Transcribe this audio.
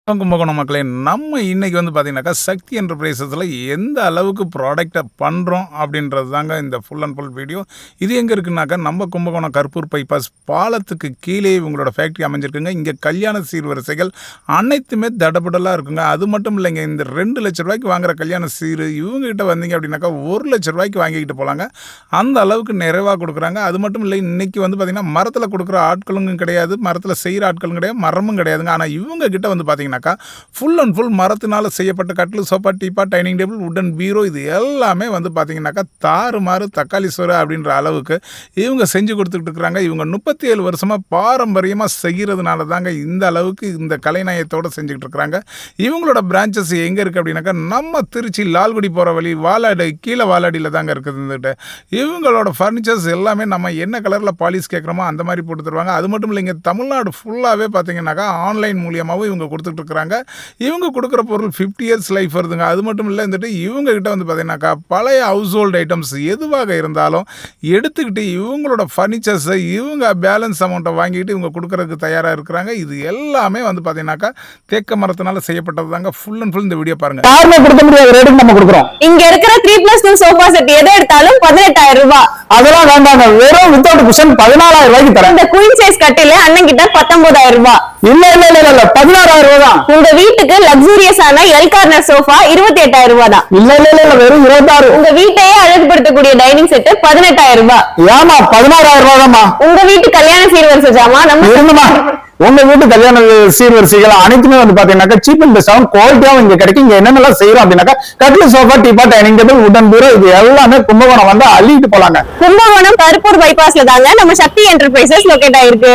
கும்பகோணம் மக்களே, நம்ம இன்னைக்கு பார்த்தீங்கன்னாக்கா, சக்தி என்டர்பிரைசஸில் எந்த அளவுக்கு ப்ராடக்டை பண்ணுறோம் அப்படின்றது தாங்க இந்த ஃபுல் அண்ட் ஃபுல் வீடியோ. இது எங்கே இருக்குன்னாக்கா, நம்ம கும்பகோணம் கருப்பூர் பைபாஸ் பாலத்துக்கு கீழே இவங்களோட ஃபேக்ட்ரி அமைஞ்சிருக்குங்க. இங்கே கல்யாண சீர்வரிசைகள் அனைத்துமே தடபடலாக இருக்குங்க. அது மட்டும் இல்லைங்க, இந்த 2 லட்ச ரூபாய்க்கு வாங்குற கல்யாண சீர் இவங்ககிட்ட வந்தீங்க அப்படின்னாக்கா 1 லட்ச ரூபாய்க்கு வாங்கிக்கிட்டு போகலாங்க. அந்த அளவுக்கு நிறைவாக கொடுக்குறாங்க. அது மட்டும் இல்லை, இன்றைக்கி பார்த்திங்கன்னா மரத்தில் கொடுக்குற ஆட்களும் கிடையாது, மரத்தில் செய்கிற ஆட்களும் கிடையாது, மரமும் கிடையாதுங்க. ஆனால் இவங்க கிட்ட பார்த்தீங்கன்னா ஃபுல் அண்ட் ஃபுல் மரத்தினால செய்யப்பட்ட கட்டில், சோஃபா, டீப்பா, டைனிங் டேபிள், உட்டன் பீரோ இது எல்லாமே பார்த்தீங்கன்னாக்கா தாறுமாறு தக்காளி சோறு அப்படின்ற அளவுக்கு இவங்க செஞ்சு கொடுத்துக்கிட்டு இருக்கிறாங்க. இவங்க 37 வருஷமாக பாரம்பரியமாக செய்கிறதுனால தாங்க இந்த அளவுக்கு இந்த கலைநயத்தோடு செஞ்சுக்கிட்டு இருக்கிறாங்க. இவங்களோட பிரான்ச்சஸ் எங்கே இருக்குது அப்படின்னாக்கா, நம்ம திருச்சி லால்குடி போகிற வழி வாலாடி கீழே வாலாடியில் தாங்க இருக்குது. இருந்துட்டு இவங்களோட ஃபர்னிச்சர்ஸ் எல்லாமே நம்ம என்ன கலரில் பாலிஷ் கேட்குறோமோ அந்த மாதிரி போட்டு தருவாங்க. அது மட்டும் இல்லைங்க, தமிழ்நாடு ஃபுல்லாகவே பார்த்தீங்கன்னாக்கா ஆன்லைன் மூலியமாகவும் இவங்க கொடுத்துட்டு இருக்கிறாங்க. இவங்க கொடுக்குற பொருள் 50 இயர்ஸ் லைஃப் வருதுங்க. அது மட்டும் இல்லை, இருந்துட்டு இவங்க கிட்ட பார்த்தீங்கன்னாக்கா பழைய ஹவுஸ் ஹோல்டு ஐட்டம்ஸ் எதுவாக இருந்தாலும் எடுத்துக்கிட்டு இவங்களோட ஃபர்னிச்சர்ஸை இவங்க பேலன்ஸ் அமௌண்ட்டை வாங்கிட்டு இவங்க கொடுக்கறதுக்கு தயாராக இருக்கிறாங்க. இது எல்லாமே பார்த்தீங்கன்னாக்கா தேக்க மரத்தினால செய்யப்பட்டது தாங்க. ஃபுல் அண்ட் ஃபுல் இந்த வீடியோ பாருங்க. யாருமே கொடுக்க முடியாத ரேட்டுக்கு நம்ம கொடுக்குறோம். இங்க இருக்கிற 3+2 சோஃபா செட் எதை எடுத்தாலும் 18,000 ரூபாய். அதெல்லாம் வேண்டாங்க, வெறும் வித்தவுட் குஷன் 14,000 ரூபாய்க்கு தரேன். இந்த குயின் சைஸ் கட்டில அண்ணன் கிட்ட 19,000 ரூபாய். இல்ல 16,000 ரூபாய் தான். உங்க வீட்டுக்கு லக்ஸூரியஸான எல் கார்னர் சோஃபா 28,000 ரூபாய் தான். இல்ல வெறும் 26. உங்க வீட்டையே அழகுபடுத்தக்கூடிய டைனிங் செட் 18,000 ரூபாய். ஏமா 16,000 ரூபாய் தான்மா. உங்க வீட்டு கல்யாண சீர்வரிசை ஜாமான் நம்ம உங்க வீட்டு கல்யாண சீர்வரிசைகள் அனைத்துமே பாத்தீங்கன்னாக்கா சீப் அண்ட் பெஸ்ட் குவாலிட்டியாவும் இங்க கிடைக்கும். இங்க என்னென்னலாம் செய்யறோம் அப்படின்னாக்கா, கட்டில், சோஃபா, டீப்பா, டைனிங் டேபிள், உட்டன் பீரோ இது எல்லாமே கும்பகோணம் அள்ளிட்டு போலாங்க. கும்பகோணம் கருப்பூர் பைபாஸ்ல தாங்க நம்ம சக்தி என்டர்பிரைசஸ் லொகேட் ஆயிருக்கு.